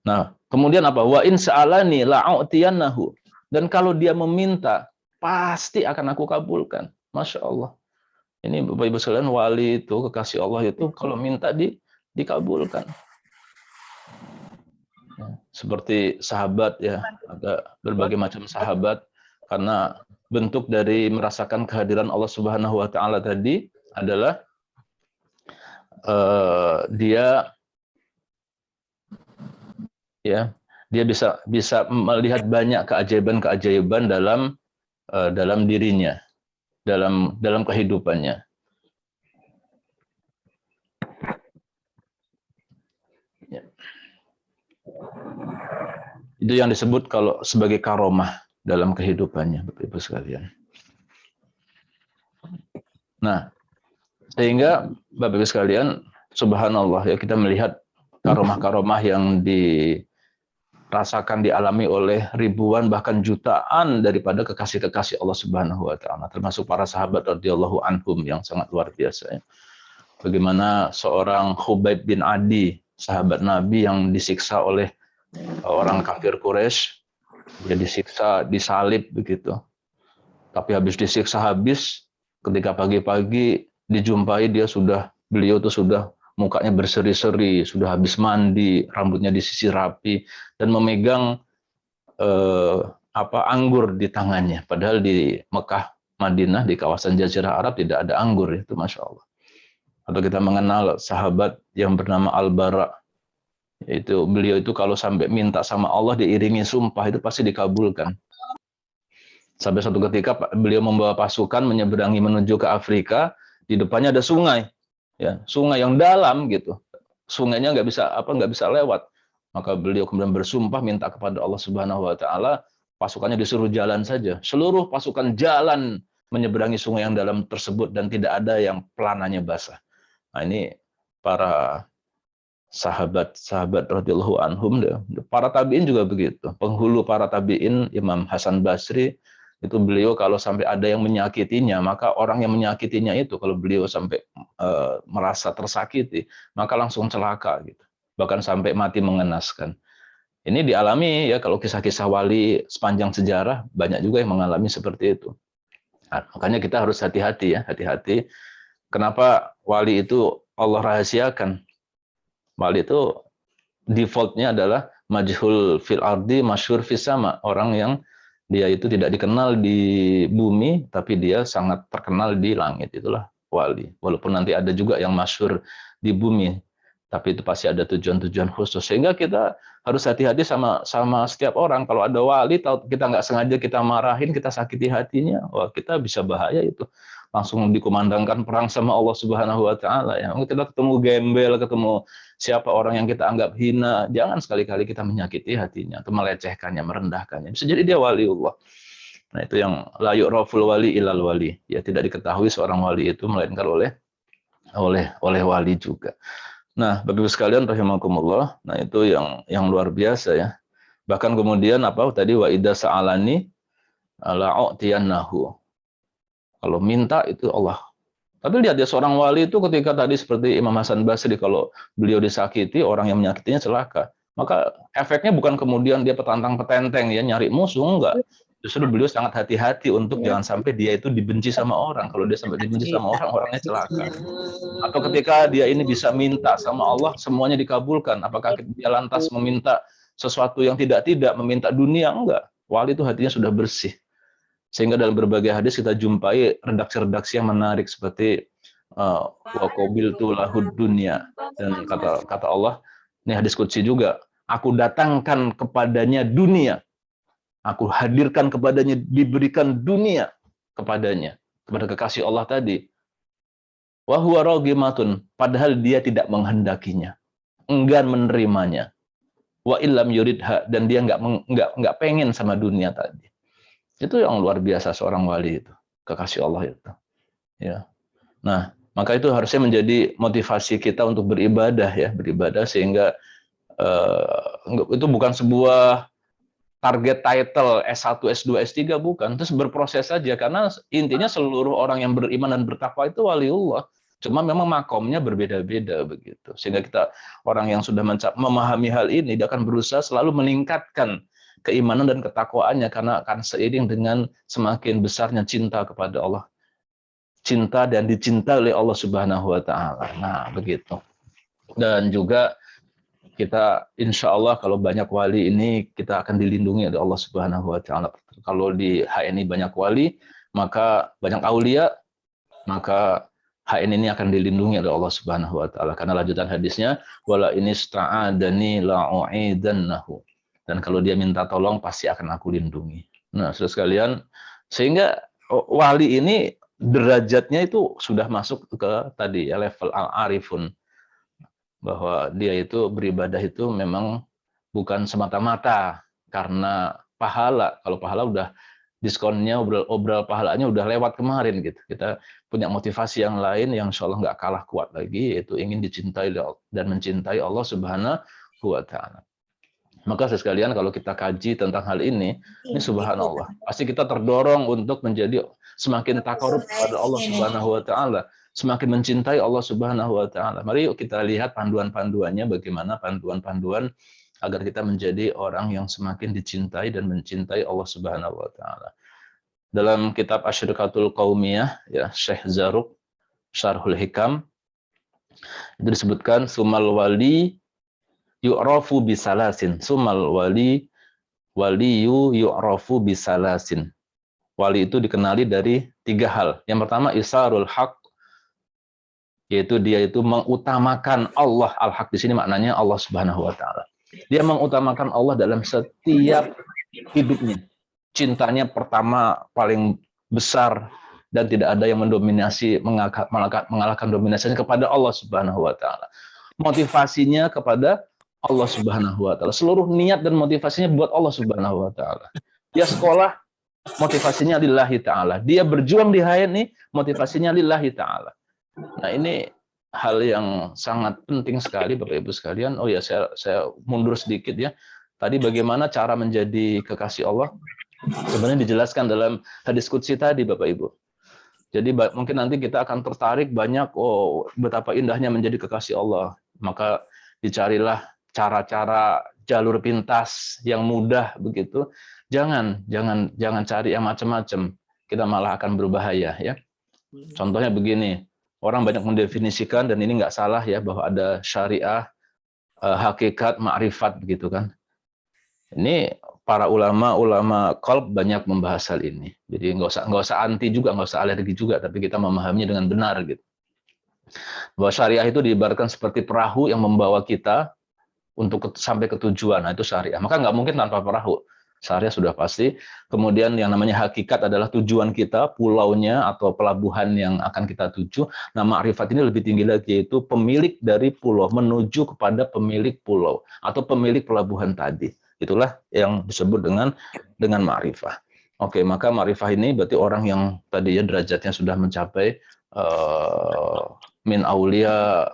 Nah, kemudian apa? Wa in sa'alani la'u'tiyannahu. Dan kalau dia meminta, pasti akan aku kabulkan. Masya Allah. Ini Bapak Ibu sekalian, wali itu, kekasih Allah itu, kalau minta dikabulkan. Ya, seperti sahabat ya, ada berbagai macam sahabat, karena bentuk dari merasakan kehadiran Allah Subhanahu wa taala tadi adalah dia bisa melihat banyak keajaiban-keajaiban dalam dirinya, dalam kehidupannya. Ya. Itu yang disebut kalau sebagai karomah dalam kehidupannya, Bapak Ibu sekalian. Nah, sehingga Bapak Ibu sekalian, subhanallah ya, kita melihat karomah-karomah yang dirasakan, dialami oleh ribuan bahkan jutaan daripada kekasih-kekasih Allah Subhanahu wa taala, termasuk para sahabat radhiyallahu anhum yang sangat luar biasa ya. Bagaimana seorang Khubayb bin Adi, sahabat Nabi yang disiksa oleh orang kafir Quraisy, dia disiksa, disalib begitu. Tapi habis disiksa ketika pagi-pagi dijumpai beliau itu sudah mukanya berseri-seri, sudah habis mandi, rambutnya disisir rapi, dan memegang anggur di tangannya. Padahal di Mekah, Madinah, di kawasan Jazirah Arab tidak ada anggur, itu Masya Allah. Atau kita mengenal sahabat yang bernama Al-Bara, yaitu beliau itu kalau sampai minta sama Allah diiringi sumpah itu pasti dikabulkan. Sampai suatu ketika beliau membawa pasukan menyeberangi menuju ke Afrika, di depannya ada sungai. Ya, sungai yang dalam gitu, sungainya nggak bisa lewat, maka beliau kemudian bersumpah minta kepada Allah Subhanahu Wa Taala, pasukannya disuruh jalan saja, seluruh pasukan jalan menyeberangi sungai yang dalam tersebut dan tidak ada yang pelananya basah. Nah, ini para sahabat radhiyallahu anhum, para tabiin juga begitu, penghulu para tabiin Imam Hasan Basri. Itu beliau kalau sampai ada yang menyakitinya, maka orang yang menyakitinya itu kalau beliau sampai merasa tersakiti, maka langsung celaka gitu. Bahkan sampai mati mengenaskan. Ini dialami ya, kalau kisah-kisah wali sepanjang sejarah banyak juga yang mengalami seperti itu. Nah, makanya kita harus hati-hati ya, hati-hati. Kenapa wali itu Allah rahasiakan? Wali itu defaultnya adalah majhul fil ardi masyhur fis sama, orang yang dia itu tidak dikenal di bumi, tapi dia sangat terkenal di langit. Itulah wali. Walaupun nanti ada juga yang masyhur di bumi, tapi itu pasti ada tujuan-tujuan khusus. Sehingga kita harus hati-hati sama setiap orang. Kalau ada wali, kita nggak sengaja kita marahin, kita sakiti hatinya, wah kita bisa bahaya itu. Langsung dikumandangkan perang sama Allah Subhanahu Wa Taala. Ya, kita ketemu gembel, ketemu siapa orang yang kita anggap hina, jangan sekali-kali kita menyakiti hatinya atau melecehkannya, merendahkannya. Bisa jadi dia waliullah. Nah, itu yang la yu'raful wali ilal wali. Ya, tidak diketahui seorang wali itu melainkan oleh wali juga. Nah, Bapak Ibu sekalian rahimakumullah, nah itu yang luar biasa ya. Bahkan kemudian tadi wa idza sa'alani la'u'tiyannahu. Kalau minta itu Allah. Tapi lihat ya, seorang wali itu ketika tadi seperti Imam Hasan Basri, kalau beliau disakiti, orang yang menyakitinya celaka. Maka efeknya bukan kemudian dia petantang-petenteng ya, nyari musuh, enggak. Justru beliau sangat hati-hati untuk jangan sampai dia itu dibenci sama orang. Kalau dia sampai dibenci sama orang, orangnya celaka. Atau ketika dia ini bisa minta sama Allah, semuanya dikabulkan. Apakah dia lantas meminta sesuatu yang tidak meminta dunia? Enggak. Wali itu hatinya sudah bersih. Sehingga dalam berbagai hadis kita jumpai redaksi-redaksi yang menarik seperti wa qabiltu lahud dunya, dan kata Allah, ini hadis qudsi juga, aku datangkan kepadanya dunia, aku hadirkan kepadanya, diberikan dunia. kepadanya, kepada kekasih Allah tadi. Wa huwa ragimatun, padahal dia tidak menghendakinya, enggan menerimanya. Wa illam yuridha, dan dia nggak pengen sama dunia tadi. Itu yang luar biasa seorang wali itu, kekasih Allah itu. Ya. Nah, maka itu harusnya menjadi motivasi kita untuk beribadah ya, beribadah sehingga itu bukan sebuah target title S1, S2, S3, bukan. Terus berproses saja, karena intinya seluruh orang yang beriman dan bertakwa itu waliullah. Cuma memang makomnya berbeda-beda begitu. Sehingga kita, orang yang sudah memahami hal ini, dia akan berusaha selalu meningkatkan keimanan dan ketakwaannya, karena akan seiring dengan semakin besarnya cinta kepada Allah. Cinta dan dicintai oleh Allah Subhanahu wa taala. Nah, begitu. Dan juga kita insya Allah kalau banyak wali ini kita akan dilindungi oleh Allah Subhanahu wa taala. Kalau di HNI banyak wali, maka banyak aulia, maka HNI ini akan dilindungi oleh Allah Subhanahu wa taala. Karena lanjutan hadisnya, wala ini sta'adani la'u'idannahu. Dan kalau dia minta tolong pasti akan aku lindungi. Nah, saudara sekalian, sehingga wali ini derajatnya itu sudah masuk ke tadi ya, level al-arifun, bahwa dia itu beribadah itu memang bukan semata-mata karena pahala. Kalau pahala udah diskonnya, obral pahalanya udah lewat kemarin gitu. Kita punya motivasi yang lain yang insya Allah nggak kalah kuat lagi, yaitu ingin dicintai dan mencintai Allah Subhanahu wa taala. Maka sekalian kalau kita kaji tentang hal ini subhanallah, pasti kita terdorong untuk menjadi semakin takarub kepada Allah Subhanahu wa taala, semakin mencintai Allah Subhanahu wa taala. Mari yuk kita lihat panduan-panduannya, bagaimana panduan-panduan agar kita menjadi orang yang semakin dicintai dan mencintai Allah Subhanahu wa taala. Dalam kitab Asyrikatul Qaumiyah ya, Syekh Zarruq Syarhul Hikam, itu disebutkan sumal wali yu'rafu bisalasin, sumal waliyu yu'rafu bisalasin. Wali itu dikenali dari 3 hal. Yang pertama isarul haq, yaitu dia itu mengutamakan Allah. Al-haq di sini maknanya Allah Subhanahu wa taala. Dia mengutamakan Allah dalam setiap hidupnya. Cintanya pertama paling besar dan tidak ada yang mendominasi, mengalahkan dominasinya kepada Allah Subhanahu wa taala. Motivasinya kepada Allah Subhanahu wa taala. Seluruh niat dan motivasinya buat Allah Subhanahu wa taala. Dia sekolah, motivasinya lillahi taala. Dia berjuang di HNI, motivasinya lillahi taala. Nah, ini hal yang sangat penting sekali Bapak Ibu sekalian. Oh ya, saya mundur sedikit ya. Tadi bagaimana cara menjadi kekasih Allah? Sebenarnya dijelaskan dalam hadis qudsi tadi Bapak Ibu. Jadi mungkin nanti kita akan tertarik banyak, oh betapa indahnya menjadi kekasih Allah. Maka dicarilah cara-cara jalur pintas yang mudah begitu. Jangan cari yang macam-macam. Kita malah akan berbahaya ya. Contohnya begini, orang banyak mendefinisikan, dan ini nggak salah ya, bahwa ada syariah, hakikat, ma'rifat begitu kan. Ini para ulama qalb banyak membahas hal ini. Jadi nggak usah anti juga, nggak usah alergi juga, tapi kita memahaminya dengan benar gitu. Bahwa syariah itu diibaratkan seperti perahu yang membawa kita untuk sampai ke tujuan. Nah, itu syariah. Maka nggak mungkin tanpa perahu. Syariah sudah pasti. Kemudian yang namanya hakikat adalah tujuan kita, pulaunya atau pelabuhan yang akan kita tuju. Nah, ma'rifat ini lebih tinggi lagi, yaitu pemilik dari pulau menuju kepada pemilik pulau atau pemilik pelabuhan tadi. Itulah yang disebut dengan ma'rifah. Oke, maka ma'rifah ini berarti orang yang tadi ya derajatnya sudah mencapai min aulia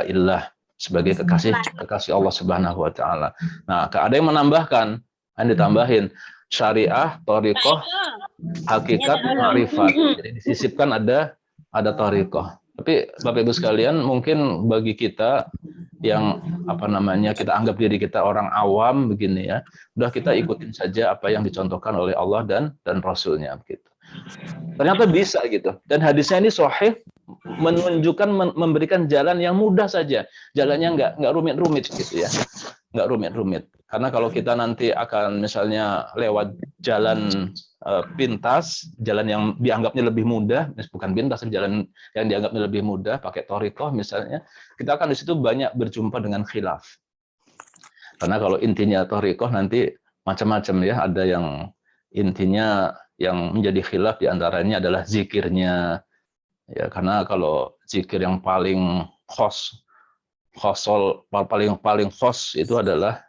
illah, sebagai kekasih Allah Subhanahu wa taala. Nah, ada yang menambahkan, yang ditambahin syariah, thariqah, hakikat, ma'rifat. Jadi disisipkan ada thariqah. Tapi Bapak Ibu sekalian, mungkin bagi kita yang kita anggap diri kita orang awam begini ya, udah kita ikutin saja apa yang dicontohkan oleh Allah dan Rasulnya begitu. Ternyata bisa gitu. Dan hadisnya ini sahih, menunjukkan, memberikan jalan yang mudah saja. Jalannya nggak rumit-rumit gitu ya. Nggak rumit-rumit. Karena kalau kita nanti akan misalnya lewat jalan pintas, jalan yang dianggapnya lebih mudah, bukan pintas, jalan yang dianggapnya lebih mudah, pakai thariqah misalnya, kita akan di situ banyak berjumpa dengan khilaf. Karena kalau intinya thariqah nanti macam-macam ya, ada yang intinya yang menjadi khilaf di antaranya adalah zikirnya. Ya, karena kalau zikir yang paling paling khos itu adalah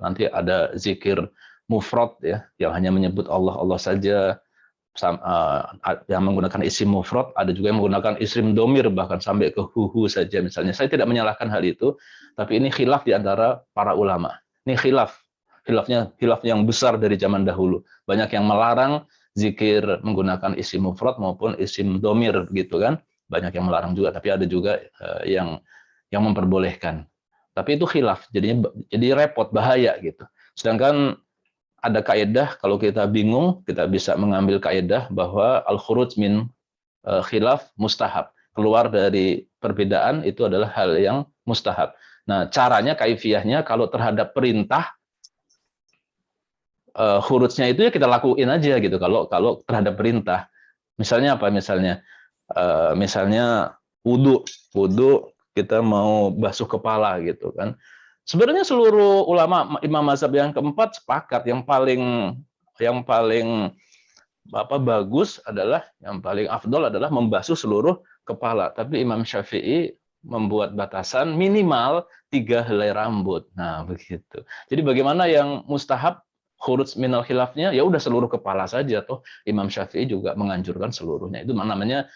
nanti ada zikir mufrad ya, yang hanya menyebut Allah Allah saja, yang menggunakan isim mufrad, ada juga yang menggunakan isim domir bahkan sampai ke huhu saja misalnya. Saya tidak menyalahkan hal itu, tapi ini khilaf di antara para ulama. Ini khilafnya yang besar dari zaman dahulu. Banyak yang melarang zikir menggunakan isim mufrad maupun isim domir gitu kan. Banyak yang melarang juga, tapi ada juga yang memperbolehkan. Tapi itu khilaf, jadi repot, bahaya gitu. Sedangkan ada kaidah, kalau kita bingung, kita bisa mengambil kaidah bahwa al-khuruj min khilaf mustahab. Keluar dari perbedaan itu adalah hal yang mustahab. Nah, caranya, kaifiyahnya, kalau terhadap perintah, khurujnya itu ya kita lakuin aja gitu. Kalau terhadap perintah. Misalnya apa? Misalnya wudu kita mau basuh kepala gitu kan. Sebenarnya seluruh ulama imam mazhab yang keempat sepakat yang paling bagus adalah, yang paling afdol adalah membasuh seluruh kepala. Tapi Imam Syafi'i membuat batasan minimal 3 helai rambut. Nah, begitu. Jadi bagaimana yang mustahab khuruj minal khilafnya, ya udah seluruh kepala saja, toh Imam Syafi'i juga menganjurkan seluruhnya. Itu namanya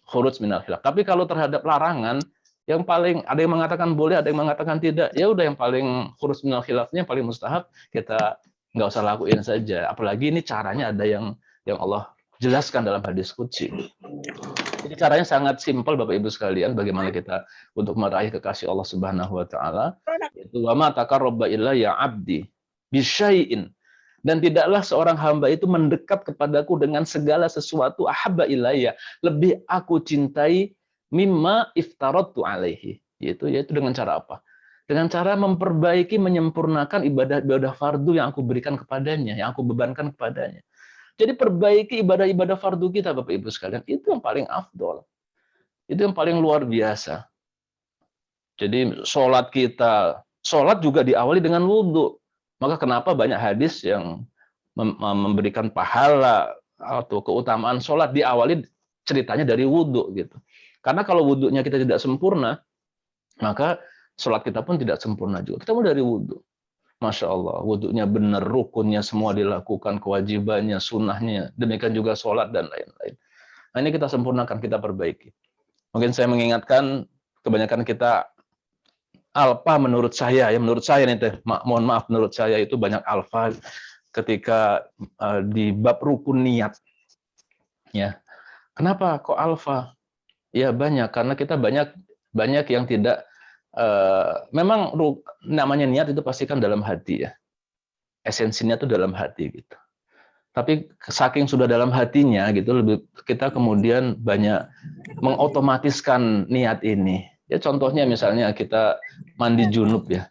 khuruj minal khilaf. Tapi kalau terhadap larangan, yang paling, ada yang mengatakan boleh, ada yang mengatakan tidak, ya udah yang paling khuruj minal khilafnya, paling mustahab, kita nggak usah lakuin saja. Apalagi ini caranya ada yang Allah jelaskan dalam hadis qudsi. Jadi caranya sangat simpel Bapak Ibu sekalian, bagaimana kita untuk meraih kekasih Allah Subhanahu wa taala, yaitu wa ma taqarraba ilayya 'abdi bisyai'in, dan tidaklah seorang hamba itu mendekat kepadaku dengan segala sesuatu ahabba ilayya, lebih aku cintai mimma iftaradtu alaihi, yaitu dengan cara apa? Dengan cara memperbaiki, menyempurnakan ibadah-ibadah fardu yang aku berikan kepadanya, yang aku bebankan kepadanya. Jadi perbaiki ibadah-ibadah fardu kita Bapak Ibu sekalian, itu yang paling afdol. Itu yang paling luar biasa. Jadi sholat juga diawali dengan wudhu. Maka kenapa banyak hadis yang memberikan pahala atau keutamaan sholat diawali ceritanya dari wudhu gitu. Karena kalau wudhunya kita tidak sempurna, maka sholat kita pun tidak sempurna juga. Kita mulai dari wudhu. Masya Allah, wudhunya benar, rukunnya semua dilakukan, kewajibannya, sunnahnya, demikian juga sholat dan lain-lain. Nah, ini kita sempurnakan, kita perbaiki. Mungkin saya mengingatkan, kebanyakan kita alfa menurut saya, nih, mohon maaf, menurut saya itu banyak alfa ketika di bab rukun niat. Ya, kenapa kok alfa? Ya banyak, karena kita banyak yang tidak. Memang namanya niat itu pasti kan dalam hati ya, esensinya itu dalam hati gitu. Tapi saking sudah dalam hatinya gitu, kita kemudian banyak mengotomatiskan niat ini. Ya contohnya misalnya kita mandi junub ya,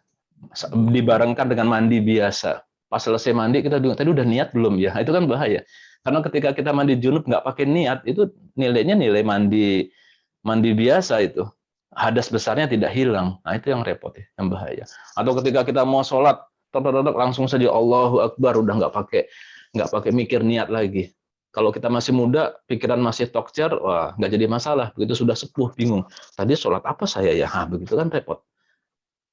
dibarengkan dengan mandi biasa. Pas selesai mandi kita bingung, tadi udah niat belum ya? Itu kan bahaya. Karena ketika kita mandi junub nggak pakai niat, itu nilainya nilai mandi biasa itu. Hadas besarnya tidak hilang. Nah, itu yang repot ya, yang bahaya. Atau ketika kita mau sholat, langsung saja Allahu Akbar, udah nggak pakai mikir niat lagi. Kalau kita masih muda, pikiran masih tokcer, wah nggak jadi masalah. Begitu sudah sepuh, bingung. Tadi sholat apa saya ya? Begitu kan repot.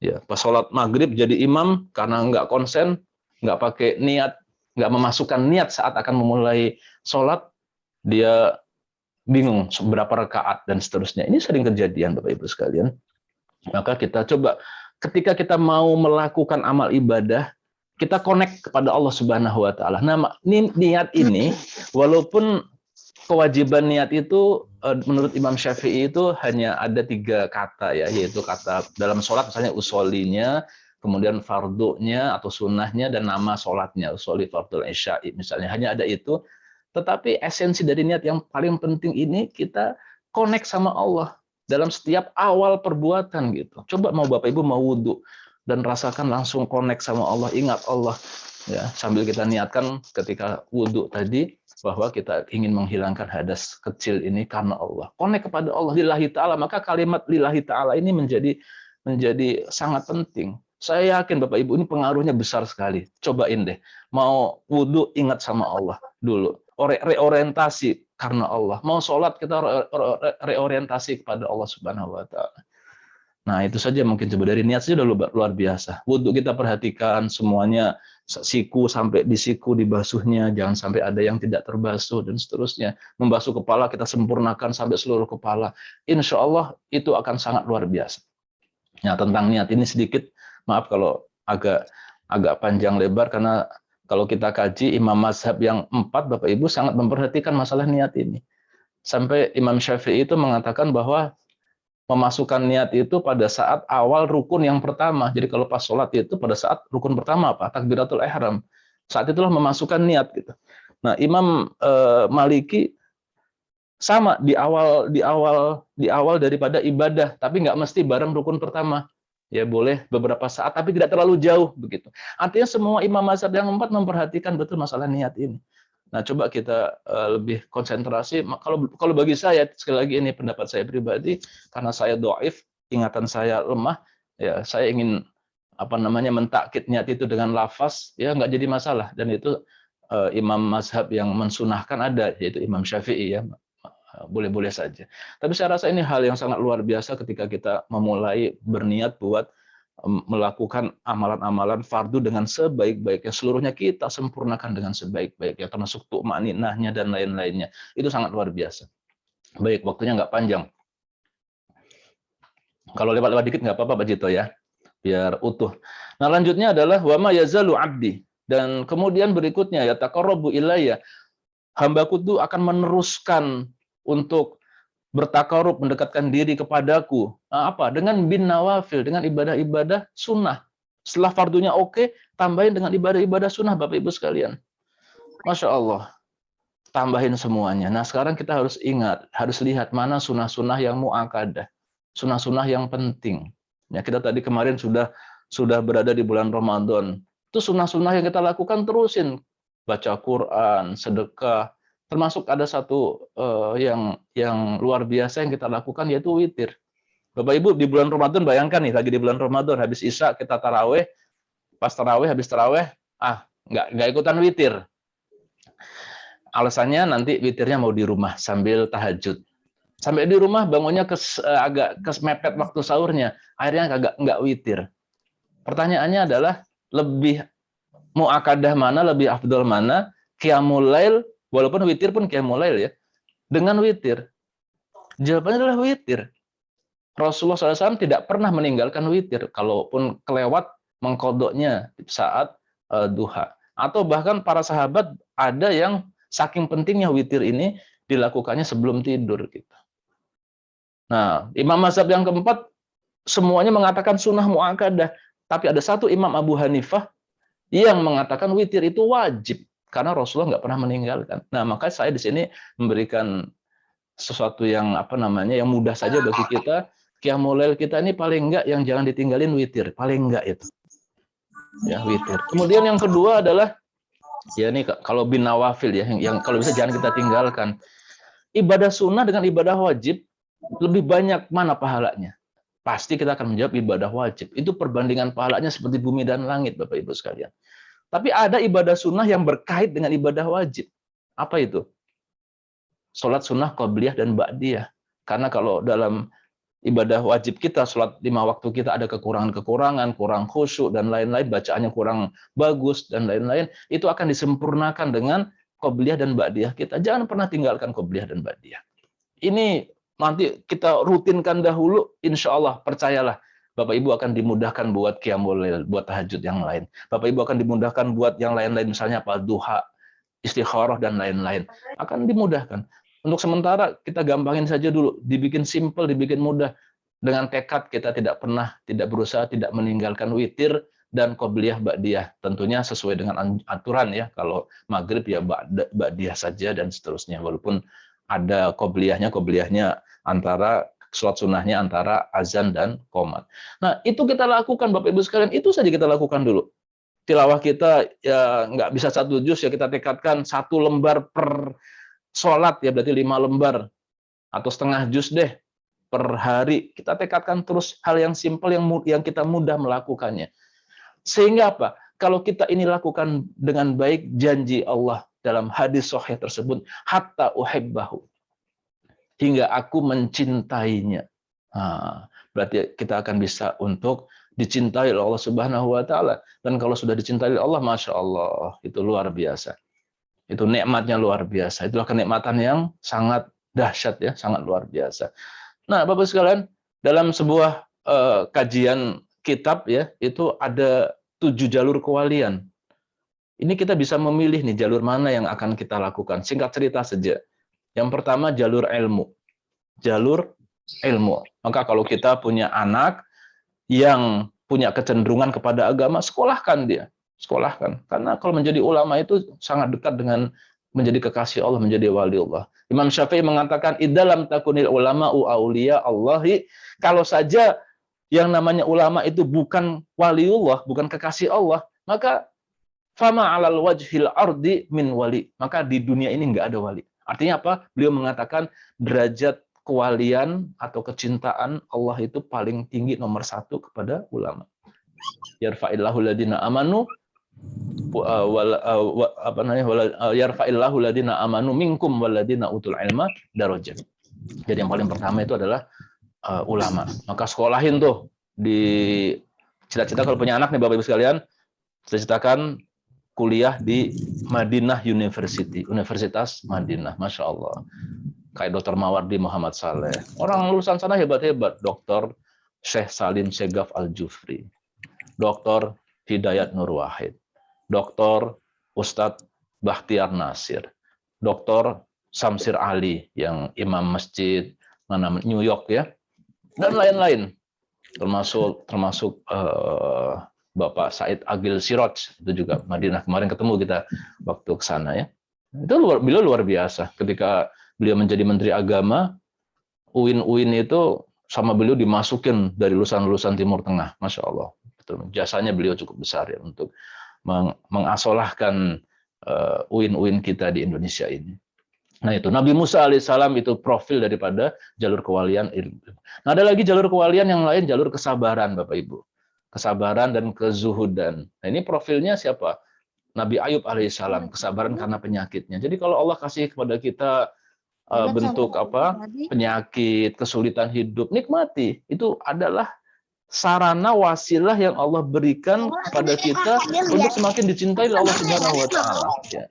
Ya, pas sholat maghrib jadi imam karena nggak konsen, nggak pakai niat, nggak memasukkan niat saat akan memulai sholat, dia bingung berapa rakaat dan seterusnya. Ini sering kejadian Bapak Ibu sekalian. Maka kita coba ketika kita mau melakukan amal ibadah, kita connect kepada Allah Subhanahu wa taala. Nah, niat ini walaupun kewajiban niat itu menurut Imam Syafi'i itu hanya ada 3 kata ya, yaitu kata dalam sholat misalnya usolinya, kemudian fardunya atau sunnahnya, dan nama sholatnya, usoli fardul isya'i misalnya, hanya ada itu. Tetapi esensi dari niat yang paling penting ini, kita connect sama Allah dalam setiap awal perbuatan gitu. Coba mau Bapak Ibu mau wudhu dan rasakan langsung connect sama Allah, ingat Allah ya, sambil kita niatkan ketika wudhu tadi bahwa kita ingin menghilangkan hadas kecil ini karena Allah. Connect kepada Allah lillahi ta'ala, maka kalimat lillahi ta'ala ini menjadi sangat penting. Saya yakin Bapak Ibu ini pengaruhnya besar sekali. Cobain deh. Mau wudhu ingat sama Allah dulu. Reorientasi karena Allah. Mau sholat kita reorientasi kepada Allah Subhanahu wa Ta'ala. Nah, itu saja mungkin coba dari niat saja udah luar biasa. Wudhu kita perhatikan semuanya, siku sampai di siku dibasuhnya, jangan sampai ada yang tidak terbasuh dan seterusnya. Membasuh kepala kita sempurnakan sampai seluruh kepala. Insya Allah itu akan sangat luar biasa. Nah, tentang niat ini sedikit, maaf kalau agak panjang lebar, karena kalau kita kaji imam mazhab yang 4, Bapak Ibu sangat memperhatikan masalah niat ini. Sampai Imam Syafi'i itu mengatakan bahwa memasukkan niat itu pada saat awal rukun yang pertama. Jadi kalau pas sholat itu pada saat rukun pertama apa? Takbiratul ihram. Saat itulah memasukkan niat gitu. Nah, Imam Maliki sama di awal daripada ibadah, tapi nggak mesti bareng rukun pertama. Ya boleh beberapa saat, tapi tidak terlalu jauh begitu. Artinya semua imam mazhab yang 4 memperhatikan betul masalah niat ini. Nah, coba kita lebih konsentrasi. Kalau bagi saya, sekali lagi ini pendapat saya pribadi, karena saya dhaif, ingatan saya lemah, ya saya ingin mentakkid niat itu dengan lafaz, ya nggak jadi masalah. Dan itu imam mazhab yang mensunahkan ada, yaitu Imam Syafi'i, ya boleh-boleh saja. Tapi saya rasa ini hal yang sangat luar biasa ketika kita memulai berniat buat melakukan amalan-amalan fardu dengan sebaik-baiknya, seluruhnya kita sempurnakan dengan sebaik-baiknya, termasuk tu'maninahnya dan lain-lainnya. Itu sangat luar biasa. Baik, waktunya nggak panjang. Kalau lewat-lewat dikit nggak apa-apa, Pak Jito, ya, biar utuh. Nah, lanjutnya adalah wa ma yazalu abdi, dan kemudian berikutnya ya taqarrabu ilayya, hambaku itu akan meneruskan untuk bertakarub, mendekatkan diri kepadaku. Nah, apa? Dengan bin nawafil, dengan ibadah-ibadah sunnah. Setelah fardunya oke, tambahin dengan ibadah-ibadah sunnah, Bapak Ibu sekalian. Masya Allah. Tambahin semuanya. Nah, sekarang kita harus ingat, harus lihat mana sunnah-sunnah yang mu'akadah. Sunnah-sunnah yang penting. Ya, kita tadi kemarin sudah berada di bulan Ramadan. Itu sunnah-sunnah yang kita lakukan terusin. Baca Quran, sedekah, termasuk ada satu yang luar biasa yang kita lakukan, yaitu witir. Bapak Ibu, di bulan Ramadan bayangkan nih, lagi di bulan Ramadan, habis Isya kita taraweh, pas taraweh, habis taraweh, nggak ikutan witir. Alasannya nanti witirnya mau di rumah sambil tahajud. Sampai di rumah bangunnya agak mepet waktu sahurnya, akhirnya nggak witir. Pertanyaannya adalah lebih mu'akadah mana, lebih afdol mana, qiyamul lail, walaupun witir pun qiyamul lail ya, dengan witir. Jawabannya adalah witir. Rasulullah SAW tidak pernah meninggalkan witir, kalaupun kelewat mengkodoknya saat duha. Atau bahkan para sahabat ada yang saking pentingnya witir ini dilakukannya sebelum tidur gitu. Nah, imam mazhab yang keempat semuanya mengatakan sunnah mu'akadah, tapi ada satu Imam Abu Hanifah yang mengatakan witir itu wajib karena Rasulullah nggak pernah meninggalkan. Nah, maka saya di sini memberikan sesuatu yang yang mudah saja bagi kita. Qiyamul lail kita ini paling enggak yang jangan ditinggalin witir, paling enggak itu. Ya, witir. Kemudian yang kedua adalah ya ini kalau bin nawafil ya, yang kalau bisa jangan kita tinggalkan. Ibadah sunnah dengan ibadah wajib lebih banyak mana pahalanya? Pasti kita akan menjawab ibadah wajib. Itu perbandingan pahalanya seperti bumi dan langit, Bapak Ibu sekalian. Tapi ada ibadah sunnah yang berkait dengan ibadah wajib. Apa itu? Sholat sunnah qabliyah dan ba'diyah. Karena kalau dalam ibadah wajib kita, sholat 5 waktu kita ada kekurangan-kekurangan, kurang khusyuk dan lain-lain, bacaannya kurang bagus dan lain-lain, itu akan disempurnakan dengan qabliyah dan ba'diyah kita. Jangan pernah tinggalkan qabliyah dan ba'diyah. Ini nanti kita rutinkan dahulu, insya Allah, percayalah, Bapak Ibu akan dimudahkan buat qiyamul lail, buat tahajud yang lain. Bapak Ibu akan dimudahkan buat yang lain-lain, misalnya apa, duha, istikharah, dan lain-lain. Akan dimudahkan. Untuk sementara, kita gampangin saja dulu, dibikin simple, dibikin mudah. Dengan tekad kita tidak berusaha, tidak meninggalkan witir, dan qobliyah ba'diyah. Tentunya sesuai dengan aturan ya, kalau maghrib ya ba'diyah saja, dan seterusnya. Walaupun ada qobliyahnya antara sholat sunnahnya antara azan dan qomat. Nah, itu kita lakukan Bapak Ibu sekalian, itu saja kita lakukan dulu. Tilawah kita ya nggak bisa 1 juz ya, kita tekadkan 1 lembar per sholat ya, berarti 5 lembar atau setengah juz per hari. Kita tekadkan terus hal yang simpel yang kita mudah melakukannya. Sehingga apa? Kalau kita ini lakukan dengan baik, janji Allah dalam hadis sahih tersebut, hatta uhibbahu, hingga aku mencintainya. Nah, berarti kita akan bisa untuk dicintai oleh Allah Subhanahu wa taala. Dan kalau sudah dicintai oleh Allah, Masya Allah, itu luar biasa. Itu nikmatnya luar biasa. Itulah kenikmatan yang sangat dahsyat ya, sangat luar biasa. Nah, Bapak sekalian, dalam sebuah kajian kitab ya, itu ada 7 jalur kewalian. Ini kita bisa memilih nih jalur mana yang akan kita lakukan. Singkat cerita saja. Yang pertama jalur ilmu. Jalur ilmu. Maka kalau kita punya anak yang punya kecenderungan kepada agama, sekolahkan dia. Sekolahkan. Karena kalau menjadi ulama itu sangat dekat dengan menjadi kekasih Allah, menjadi wali Allah. Imam Syafi'i mengatakan, "Idzalam takunil ulama'u auliya Allahi." Kalau saja yang namanya ulama itu bukan waliullah, bukan kekasih Allah, maka fama 'alal wajhil ardi min wali. Maka di dunia ini enggak ada wali. Artinya apa? Beliau mengatakan derajat kewalian atau kecintaan Allah itu paling tinggi nomor 1 kepada ulama. Yarfa'illahu ladina amanu yarfa'illahu ladina amanu minkum waladina utul ilma darajat. Jadi yang paling pertama itu adalah ulama. Maka sekolahin tuh di cita-cita kalau punya anak nih Bapak Ibu sekalian, cita-citakan kuliah di Madinah University, Universitas Madinah, Masya Allah. Kayak Dr. Mawardi Muhammad Saleh. Orang lulusan sana hebat-hebat. Dr. Syekh Salim Segaf Al-Jufri. Dr. Hidayat Nur Wahid. Dr. Ustadz Bakhtiar Nasir. Dr. Samsir Ali yang imam masjid mana New York ya. Dan lain-lain. Termasuk Bapak Said Agil Siraj. Itu juga Madinah. Kemarin ketemu kita waktu ke sana ya. Itu beliau luar biasa. Ketika beliau menjadi Menteri Agama, UIN itu sama beliau dimasukin dari lulusan-lulusan Timur Tengah, Masya Allah. Betul. Jasanya beliau cukup besar ya untuk mengasolahkan UIN kita di Indonesia ini. Nah itu Nabi Musa alaihissalam itu profil daripada jalur kewalian ilmu. Nah ada lagi jalur kewalian yang lain, jalur kesabaran Bapak Ibu, kesabaran dan kezuhudan. Nah ini profilnya siapa? Nabi Ayub alaihissalam, kesabaran karena penyakitnya. Jadi kalau Allah kasih kepada kita bentuk penyakit, kesulitan hidup, nikmati. Itu adalah sarana wasilah yang Allah berikan kepada kita untuk semakin dicintai oleh Allah Subhanahu wa taala. Ya.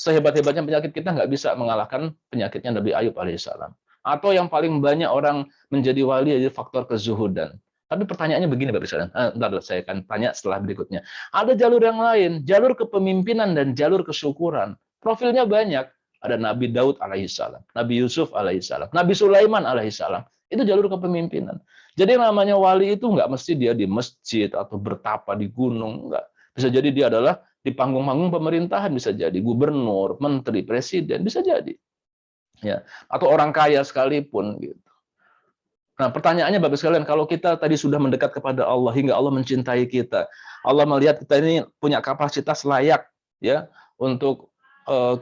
Sehebat-hebatnya penyakit kita nggak bisa mengalahkan penyakitnya Nabi Ayub alaihissalam. Atau yang paling banyak orang menjadi wali adalah faktor kezuhudan. Tapi pertanyaannya begini Bapak Ibu. Ntar saya akan tanya setelah berikutnya. Ada jalur yang lain, jalur kepemimpinan dan jalur kesyukuran. Profilnya banyak. Ada Nabi Daud alaihissalam, Nabi Yusuf alaihissalam, Nabi Sulaiman alaihissalam. Itu jalur kepemimpinan. Jadi namanya wali itu nggak mesti dia di masjid atau bertapa di gunung, nggak. Bisa jadi dia adalah di panggung-panggung pemerintahan, bisa jadi gubernur, menteri, presiden, bisa jadi. Ya, atau orang kaya sekalipun gitu. Nah, pertanyaannya Bapak sekalian, kalau kita tadi sudah mendekat kepada Allah hingga Allah mencintai kita, Allah melihat kita ini punya kapasitas layak ya untuk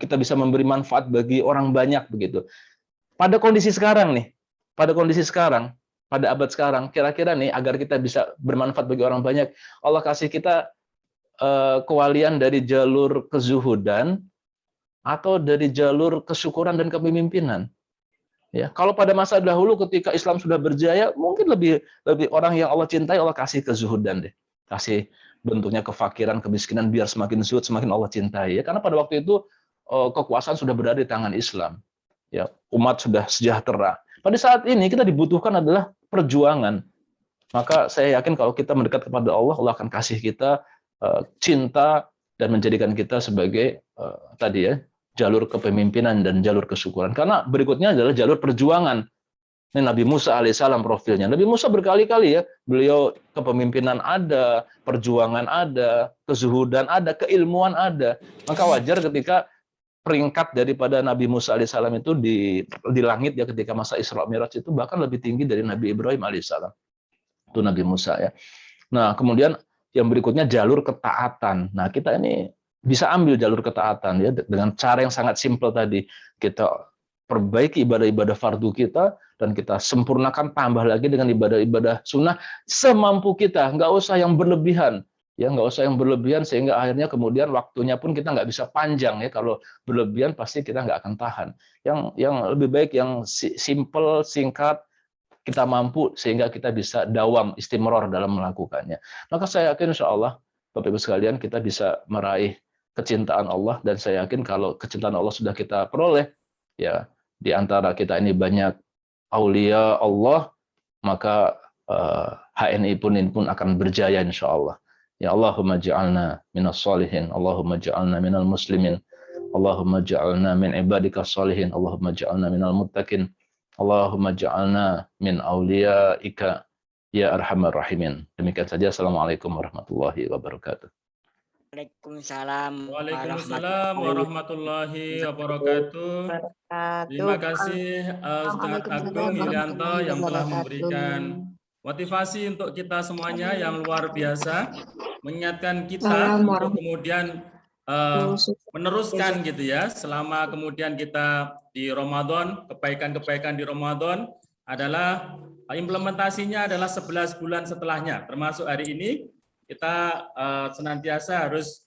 kita bisa memberi manfaat bagi orang banyak begitu. Pada kondisi sekarang nih, pada abad sekarang, kira-kira nih agar kita bisa bermanfaat bagi orang banyak, Allah kasih kita kewalian dari jalur kezuhudan atau dari jalur kesyukuran dan kepemimpinan. Ya, kalau pada masa dahulu ketika Islam sudah berjaya, mungkin lebih orang yang Allah cintai Allah kasih kezuhudan deh, kasih bentuknya kefakiran, kemiskinan biar semakin zuhud, semakin Allah cintai ya. Karena pada waktu itu kekuasaan sudah berada di tangan Islam. Ya, umat sudah sejahtera. Pada saat ini kita dibutuhkan adalah perjuangan. Maka saya yakin kalau kita mendekat kepada Allah, Allah akan kasih kita cinta dan menjadikan kita sebagai tadi ya, jalur kepemimpinan dan jalur kesyukuran. Karena berikutnya adalah jalur perjuangan. Ini Nabi Musa alaihissalam profilnya. Nabi Musa berkali-kali ya, beliau kepemimpinan ada, perjuangan ada, kezuhudan ada, keilmuan ada. Maka wajar ketika peringkat daripada Nabi Musa alaihissalam itu di langit ya ketika masa Isra Mi'raj itu bahkan lebih tinggi dari Nabi Ibrahim alaihissalam. Itu Nabi Musa ya. Nah, kemudian yang berikutnya jalur ketaatan. Nah, kita ini bisa ambil jalur ketaatan ya dengan cara yang sangat simpel tadi. Kita perbaiki ibadah-ibadah fardu kita dan kita sempurnakan tambah lagi dengan ibadah-ibadah sunnah semampu kita, nggak usah yang berlebihan. Ya, nggak usah yang berlebihan sehingga akhirnya kemudian waktunya pun kita nggak bisa panjang ya. Kalau berlebihan pasti kita nggak akan tahan. Yang lebih baik yang simple, singkat, kita mampu sehingga kita bisa dawam istimror dalam melakukannya. Maka saya yakin insya Allah Bapak Ibu sekalian kita bisa meraih kecintaan Allah, dan saya yakin kalau kecintaan Allah sudah kita peroleh, ya di antara kita ini banyak aulia Allah, maka HNI pun akan berjaya insya Allah. Ya Allahumma ja'alna minas solihin, Allahumma ja'alna minal muslimin, Allahumma ja'alna min ibadika solihin, Allahumma ja'alna minal muttaqin, Allahumma ja'alna min awliyaika ya arhamar rahimin. Demikian saja. Assalamualaikum warahmatullahi wabarakatuh. Waalaikumsalam Waalaikumsalam warahmatullahi wabarakatuh. Terima kasih Ustadz Agung Yulianto yang telah memberikan motivasi untuk kita semuanya yang luar biasa, mengingatkan kita untuk kemudian meneruskan gitu ya, selama kemudian kita di Ramadan, kebaikan-kebaikan di Ramadan adalah implementasinya adalah 11 bulan setelahnya, termasuk hari ini kita senantiasa harus